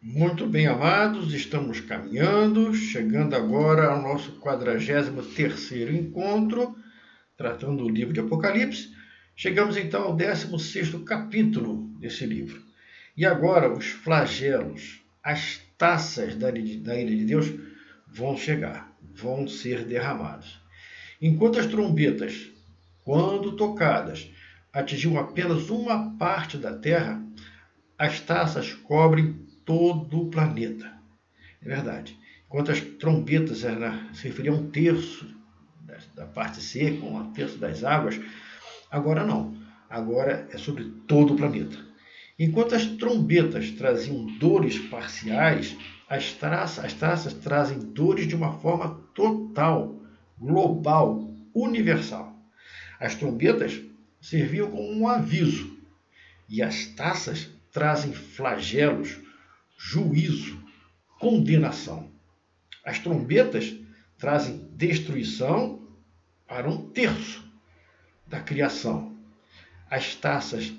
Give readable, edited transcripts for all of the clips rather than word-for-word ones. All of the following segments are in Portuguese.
Muito bem, amados, estamos caminhando, chegando agora ao nosso 43º encontro, tratando do livro de Apocalipse. Chegamos então ao 16º capítulo desse livro. E agora os flagelos, as taças da ira de Deus vão chegar, vão ser derramadas. Enquanto as trombetas, quando tocadas, atingiam apenas uma parte da terra, as taças cobrem todo o planeta. É verdade. Enquanto as trombetas se referiam a um terço da parte seca, um terço das águas, agora não. Agora é sobre todo o planeta. Enquanto as trombetas traziam dores parciais, as taças trazem dores de uma forma total, global, universal. As trombetas serviam como um aviso e as taças trazem flagelos, juízo, condenação. As trombetas trazem destruição para um terço da criação. As taças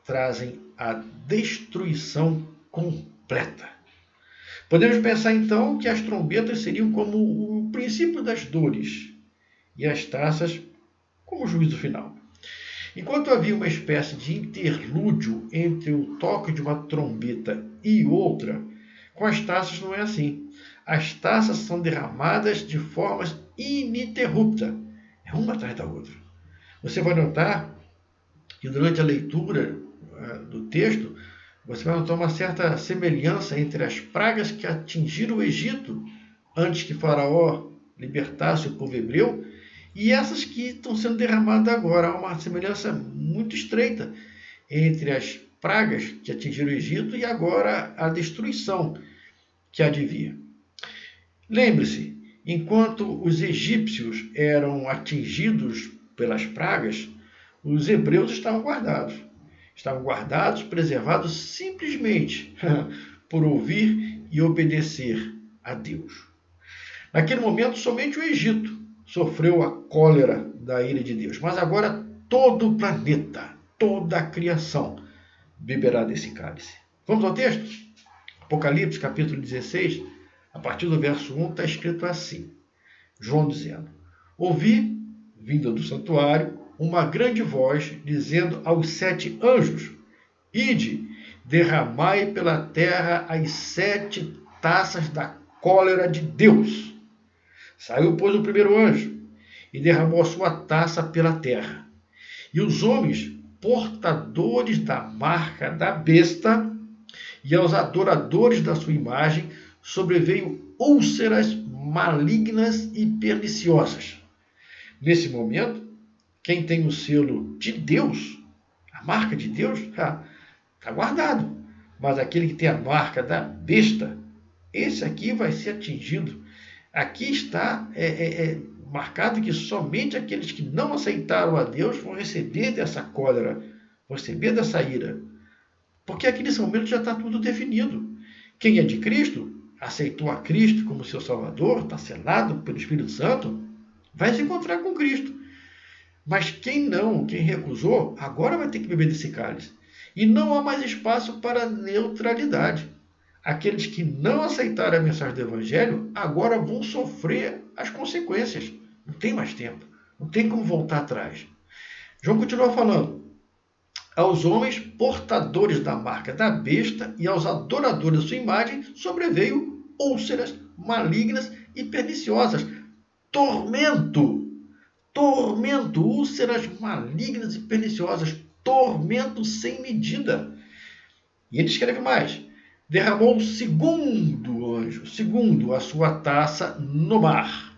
trazem a destruição completa. Podemos pensar então que as trombetas seriam como o princípio das dores e as taças como o juízo final. Enquanto havia uma espécie de interlúdio entre o toque de uma trombeta e outra, com as taças não é assim. As taças são derramadas de forma ininterrupta, uma atrás da outra. Você vai notar que durante a leitura do texto, você vai notar uma certa semelhança entre as pragas que atingiram o Egito antes que Faraó libertasse o povo hebreu e essas que estão sendo derramadas agora. Há uma semelhança muito estreita entre as pragas que atingiram o Egito e agora a destruição que há de vir. Lembre-se, enquanto os egípcios eram atingidos pelas pragas, os hebreus estavam guardados. Estavam guardados, preservados simplesmente por ouvir e obedecer a Deus. Naquele momento, somente o Egito sofreu a cólera da ira de Deus. Mas agora todo o planeta, toda a criação beberá desse cálice. Vamos ao texto? Apocalipse, capítulo 16, a partir do verso 1, está escrito assim. João dizendo: ouvi, vinda do santuário, uma grande voz dizendo aos 7 anjos: ide, derramai pela terra as 7 taças da cólera de Deus. Saiu, pois, o primeiro anjo e derramou a sua taça pela terra. E os homens, portadores da marca da besta, e aos adoradores da sua imagem, sobreveio úlceras malignas e perniciosas. Nesse momento, quem tem o selo de Deus, a marca de Deus, está guardado. Mas aquele que tem a marca da besta, esse aqui vai ser atingido. Aqui está marcado que somente aqueles que não aceitaram a Deus vão receber dessa cólera, vão receber dessa ira. Porque aqui nesse momento já está tudo definido. Quem é de Cristo, aceitou a Cristo como seu Salvador, está selado pelo Espírito Santo, vai se encontrar com Cristo. Mas quem não, quem recusou, agora vai ter que beber desse cálice. E não há mais espaço para neutralidade. Aqueles que não aceitaram a mensagem do Evangelho agora vão sofrer as consequências. Não tem mais tempo. Não tem como voltar atrás. João continua falando. Aos homens portadores da marca da besta e aos adoradores da sua imagem sobreveio úlceras malignas e perniciosas. Tormento, úlceras malignas e perniciosas, tormento sem medida. E ele escreve mais. Derramou o segundo anjo, a sua taça no mar.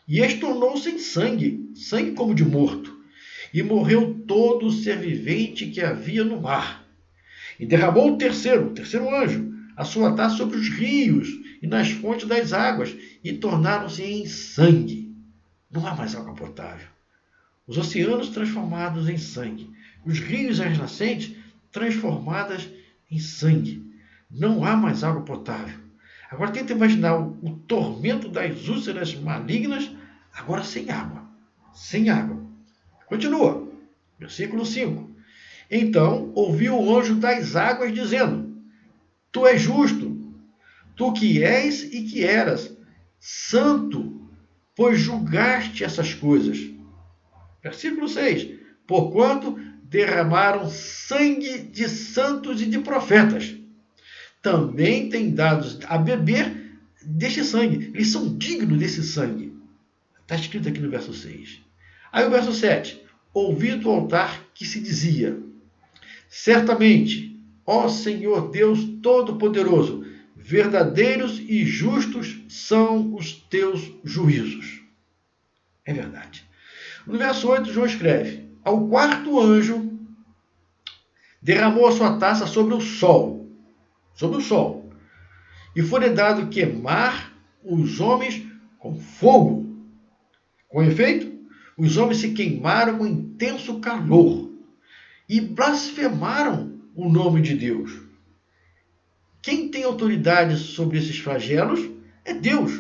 E este tornou-se em sangue, sangue como de morto. E morreu todo o ser vivente que havia no mar. E derramou o terceiro anjo, a sua taça sobre os rios e nas fontes das águas, e tornaram-se em sangue. Não há mais água potável. Os oceanos transformados em sangue. Os rios e as nascentes transformadas em sangue. Não há mais água potável. Agora tenta imaginar o tormento das úlceras malignas, agora sem água. Sem água. Continua. Versículo 5. Então ouviu o anjo das águas dizendo: tu és justo, tu que és e que eras, santo, pois julgaste essas coisas. Versículo 6. Porquanto derramaram sangue de santos e de profetas, também têm dados a beber deste sangue. Eles são dignos desse sangue. Está escrito aqui no verso 6. Aí o verso 7. Ouvi do altar que se dizia: certamente, ó Senhor Deus Todo-Poderoso, verdadeiros e justos são os teus juízos. É verdade. No verso 8, João escreve: ao quarto anjo derramou a sua taça sobre o sol, e foi-lhe dado queimar os homens com fogo. Com efeito, os homens se queimaram com intenso calor e blasfemaram o nome de Deus. Quem tem autoridade sobre esses flagelos é Deus.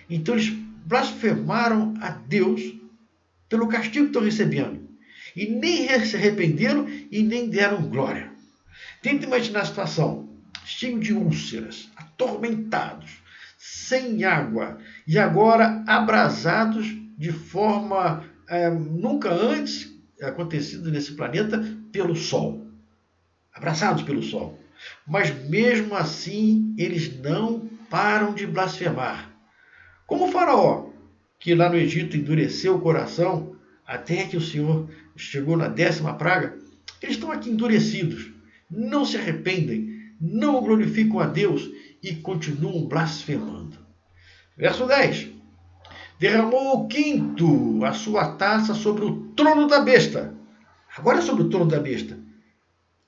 Então eles blasfemaram a Deus pelo castigo que estão recebendo. E nem se arrependeram e nem deram glória. Tenta imaginar a situação. Cheio de úlceras, atormentados, sem água e agora abrasados de forma nunca antes acontecida nesse planeta pelo sol. Abraçados pelo sol. Mas mesmo assim eles não param de blasfemar. Como o faraó, que lá no Egito endureceu o coração até que o Senhor chegou na 10ª praga, eles estão aqui endurecidos, não se arrependem, não glorificam a Deus e continuam blasfemando. Verso 10. Derramou o quinto a sua taça sobre o trono da besta. Agora é sobre o trono da besta,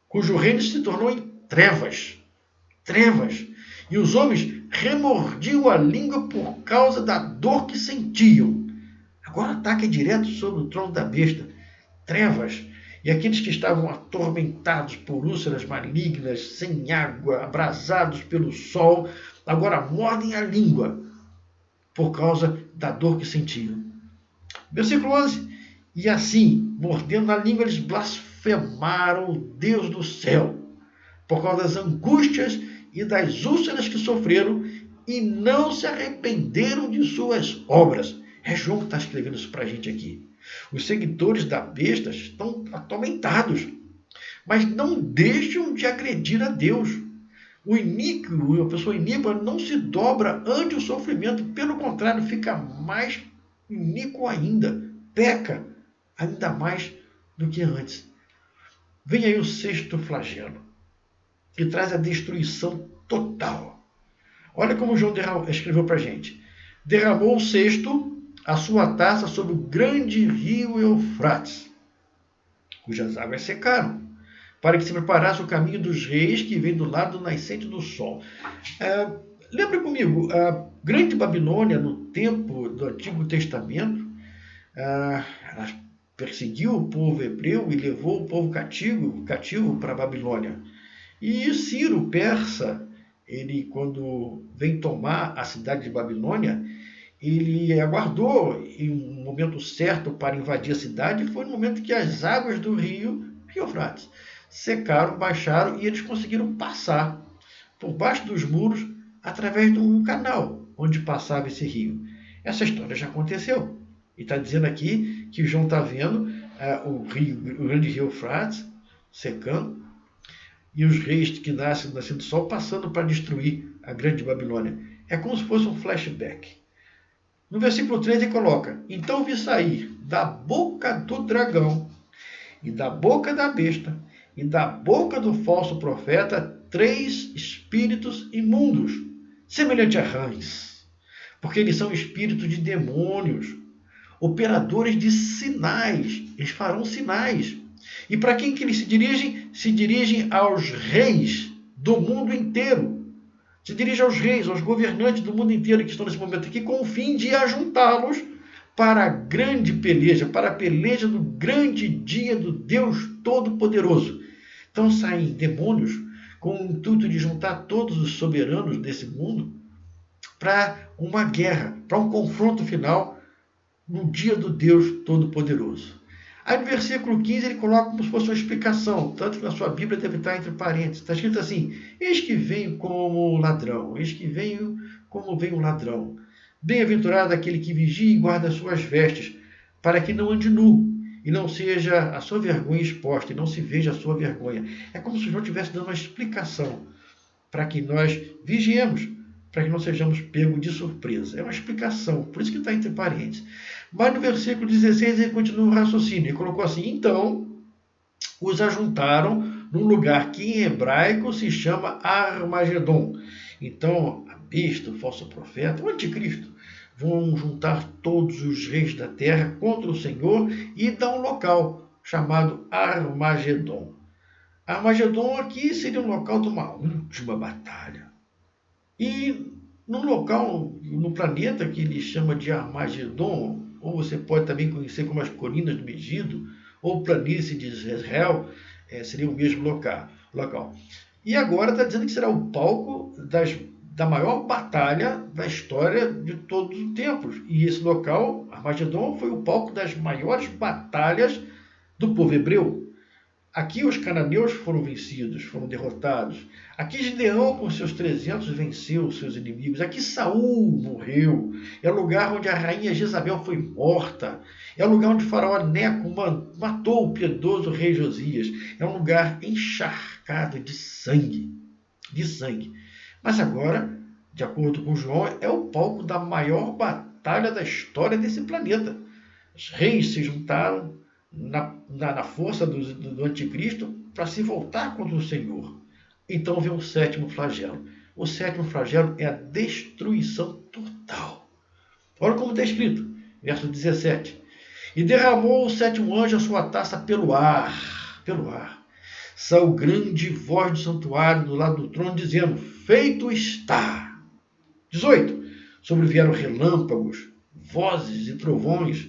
cujo reino se tornou em trevas. E os homens remordiam a língua por causa da dor que sentiam. Agora o ataque é direto sobre o trono da besta. Trevas. E aqueles que estavam atormentados por úlceras malignas, sem água, abrasados pelo sol, agora mordem a língua por causa da dor que sentiam. Versículo 11. E assim, mordendo a língua, eles blasfemaram o Deus do céu, por causa das angústias e das úlceras que sofreram, e não se arrependeram de suas obras. É João que está escrevendo isso para a gente aqui. Os seguidores da besta estão atormentados, mas não deixam de agredir a Deus. A pessoa iníqua não se dobra ante o sofrimento, pelo contrário, fica mais iníquo ainda, peca ainda mais do que antes. Vem aí o 6º flagelo, que traz a destruição total. Olha como João escreveu para a gente. Derramou o 6º a sua taça sobre o grande rio Eufrates, cujas águas secaram, para que se preparasse o caminho dos reis que vem do lado nascente do sol. Lembra comigo, a grande Babilônia, no tempo do Antigo Testamento, ela perseguiu o povo hebreu e levou o povo cativo para a Babilônia. E Ciro, persa, ele, quando vem tomar a cidade de Babilônia, ele aguardou em um momento certo para invadir a cidade, e foi no momento que as águas do rio Eufrates secaram, baixaram, e eles conseguiram passar por baixo dos muros através de um canal onde passava esse rio. Essa história já aconteceu. E está dizendo aqui que João está vendo o grande rio Eufrates secando, e os reis que nascem do sol passando para destruir a grande Babilônia. É como se fosse um flashback. No versículo 13 ele coloca: então vi sair da boca do dragão, e da boca da besta, e da boca do falso profeta, 3 espíritos imundos, semelhante a rãs, porque eles são espíritos de demônios, operadores de sinais. Eles farão sinais. E para quem que eles se dirigem? Se dirigem aos reis do mundo inteiro. Se dirigem aos reis, aos governantes do mundo inteiro que estão nesse momento aqui, com o fim de ajuntá-los para a grande peleja, para a peleja do grande dia do Deus Todo-Poderoso. Então saem demônios com o intuito de juntar todos os soberanos desse mundo para uma guerra, para um confronto final no dia do Deus Todo-Poderoso. Aí no versículo 15 ele coloca como se fosse uma explicação, tanto que na sua Bíblia deve estar entre parênteses. Está escrito assim: eis que venho como ladrão, eis que venho como vem um ladrão. Bem-aventurado aquele que vigia e guarda as suas vestes, para que não ande nu, e não seja a sua vergonha exposta, e não se veja a sua vergonha. É como se o João estivesse dando uma explicação para que nós vigiemos, para que não sejamos pegos de surpresa. É uma explicação, por isso que está entre parênteses. Mas no versículo 16 ele continua o raciocínio. Ele colocou assim: então os ajuntaram num lugar que em hebraico se chama Armagedon. Então a besta, o falso profeta, o anticristo, vão juntar todos os reis da terra contra o Senhor e dar um local chamado Armagedon. Armagedon aqui seria um local de uma última batalha. E num local, no planeta que ele chama de Armagedon, ou você pode também conhecer como as Colinas do Megido, ou planície de Israel, seria o mesmo local. E agora está dizendo que será o palco da maior batalha da história de todos os tempos. E esse local, Armagedon, foi o palco das maiores batalhas do povo hebreu. Aqui os cananeus foram vencidos, foram derrotados. Aqui Gideão, com seus 300, venceu os seus inimigos. Aqui Saul morreu. É o lugar onde a rainha Jezabel foi morta. É o lugar onde o faraó Neco matou o piedoso rei Josias. É um lugar encharcado de sangue. De sangue. Mas agora, de acordo com João, é o palco da maior batalha da história desse planeta. Os reis se juntaram na força do anticristo para se voltar contra o Senhor. Então vem o sétimo flagelo. O sétimo flagelo é a destruição total. Olha como está escrito, verso 17. E derramou o sétimo anjo a sua taça pelo ar. Saiu grande voz do santuário do lado do trono, dizendo: feito está. 18. Sobrevieram relâmpagos, vozes e trovões,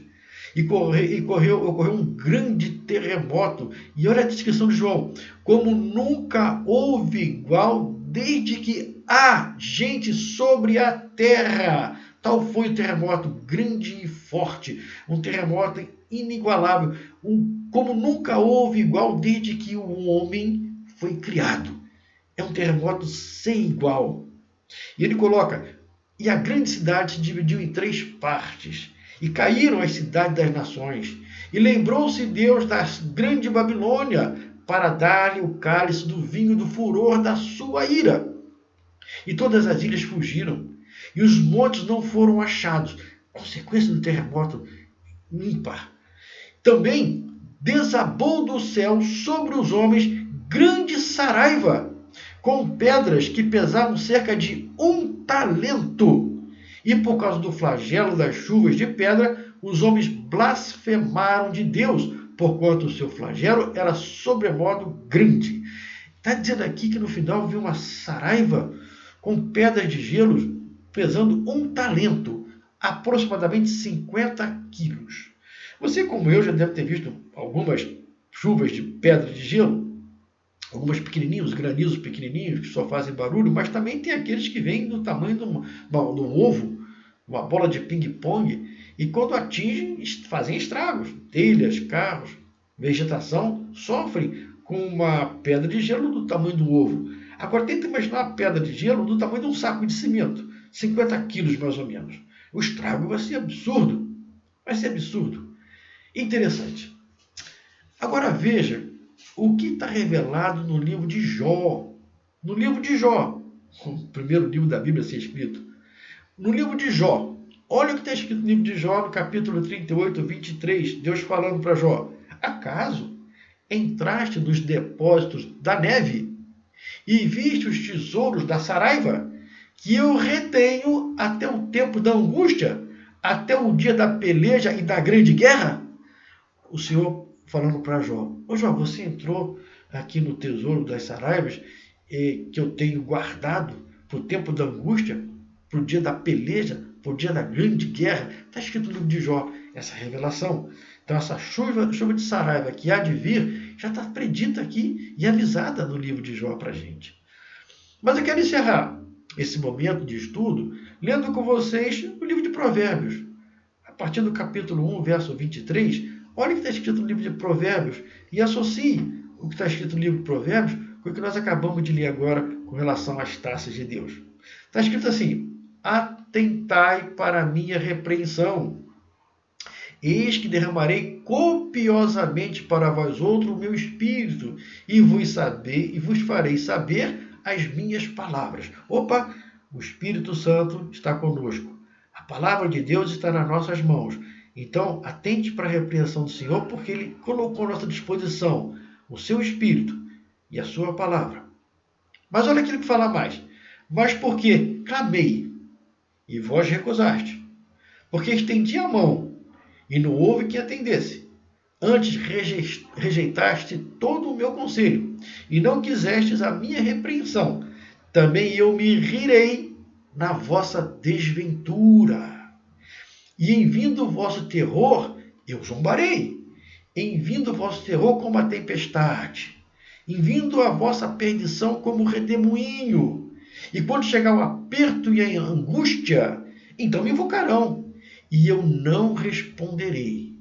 e ocorreu um grande terremoto. E olha a descrição de João: como nunca houve igual desde que há gente sobre a terra. Tal foi o terremoto, grande e forte, um terremoto inigualável, como nunca houve igual desde que o homem foi criado. É um terremoto sem igual. E ele coloca: e a grande cidade se dividiu em 3 partes, e caíram as cidades das nações. E lembrou-se Deus da grande Babilônia, para dar-lhe o cálice do vinho do furor da sua ira. E todas as ilhas fugiram, e os montes não foram achados. Consequência do terremoto ímpar. Também desabou do céu sobre os homens grande saraiva, com pedras que pesavam cerca de 1 talento. E por causa do flagelo das chuvas de pedra, os homens blasfemaram de Deus, porquanto o seu flagelo era sobremodo grande. Está dizendo aqui que no final viu uma saraiva com pedras de gelo pesando 1 talento, aproximadamente 50 quilos. Você, como eu, já deve ter visto algumas chuvas de pedra de gelo, algumas pequenininhos, granizos pequenininhos que só fazem barulho, mas também tem aqueles que vêm do tamanho de um ovo, uma bola de ping-pong, e quando atingem, fazem estragos. Telhas, carros, vegetação sofrem com uma pedra de gelo do tamanho do ovo. Agora tenta imaginar uma pedra de gelo do tamanho de um saco de cimento, 50 quilos mais ou menos. O estrago vai ser absurdo. Vai ser absurdo. Interessante. Agora veja o que está revelado no livro de Jó. No livro de Jó, o primeiro livro da Bíblia a ser escrito. No livro de Jó, olha o que está escrito no livro de Jó, no capítulo 38, 23. Deus falando para Jó: acaso entraste nos depósitos da neve e viste os tesouros da saraiva, que eu retenho até o tempo da angústia, até o dia da peleja e da grande guerra? O Senhor falando para Jó: ô Jó, você entrou aqui no tesouro das saraivas que eu tenho guardado para o tempo da angústia, para o dia da peleja, para o dia da grande guerra. Está escrito no livro de Jó essa revelação. Então essa chuva de saraiva que há de vir já está predita aqui e avisada no livro de Jó para a gente. Mas eu quero encerrar esse momento de estudo lendo com vocês o livro de Provérbios. A partir do capítulo 1, verso 23, Olha o que está escrito no livro de Provérbios e associe o que está escrito no livro de Provérbios com o que nós acabamos de ler agora com relação às taças de Deus. Está escrito assim: atentai para a minha repreensão. Eis que derramarei copiosamente para vós outros o meu espírito, e vos farei saber as minhas palavras. Opa, o Espírito Santo está conosco. A palavra de Deus está nas nossas mãos. Então, atente para a repreensão do Senhor, porque Ele colocou à nossa disposição o seu Espírito e a sua palavra. Mas olha aquilo que fala mais. Mas porque clamei, e vós recusaste. Porque estendi a mão, e não houve quem atendesse. Antes rejeitaste todo o meu conselho, e não quisestes a minha repreensão. Também eu me rirei na vossa desventura. E em vindo o vosso terror, eu zombarei. Em vindo o vosso terror como a tempestade. Em vindo a vossa perdição como redemoinho. E quando chegar o aperto e a angústia, então me invocarão, e eu não responderei.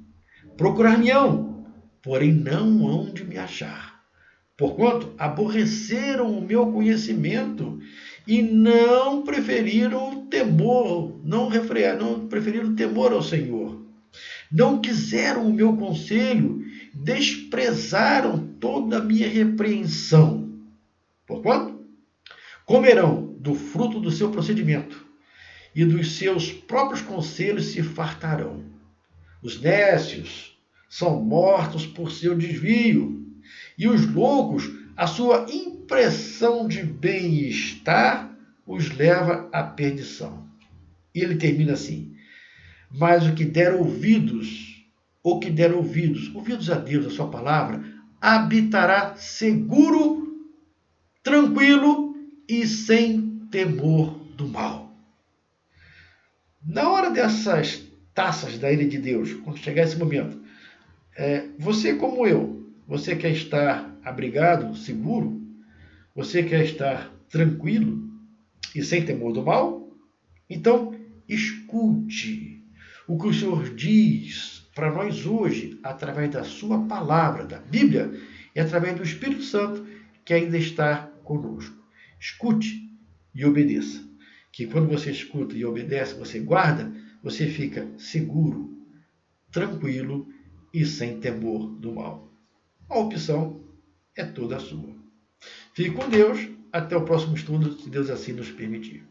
Procurar-me-ão, porém não hão de me achar. Porquanto aborreceram o meu conhecimento e não preferiram o temor, não preferiram o temor ao Senhor. Não quiseram o meu conselho, desprezaram toda a minha repreensão. Porquanto comerão do fruto do seu procedimento, e dos seus próprios conselhos se fartarão. Os nécios são mortos por seu desvio, e os loucos, a sua impressão de bem-estar, os leva à perdição. E ele termina assim: mas o que der ouvidos a Deus, a sua palavra, habitará seguro, tranquilo e sem temor do mal. Na hora dessas taças da ira de Deus, quando chegar esse momento, você como eu, você quer estar abrigado, seguro? Você quer estar tranquilo e sem temor do mal? Então, escute o que o Senhor diz para nós hoje, através da sua palavra, da Bíblia, e através do Espírito Santo, que ainda está conosco. Escute e obedeça. Que quando você escuta e obedece, você guarda, você fica seguro, tranquilo e sem temor do mal. A opção é toda sua. Fique com Deus. Até o próximo estudo, se Deus assim nos permitir.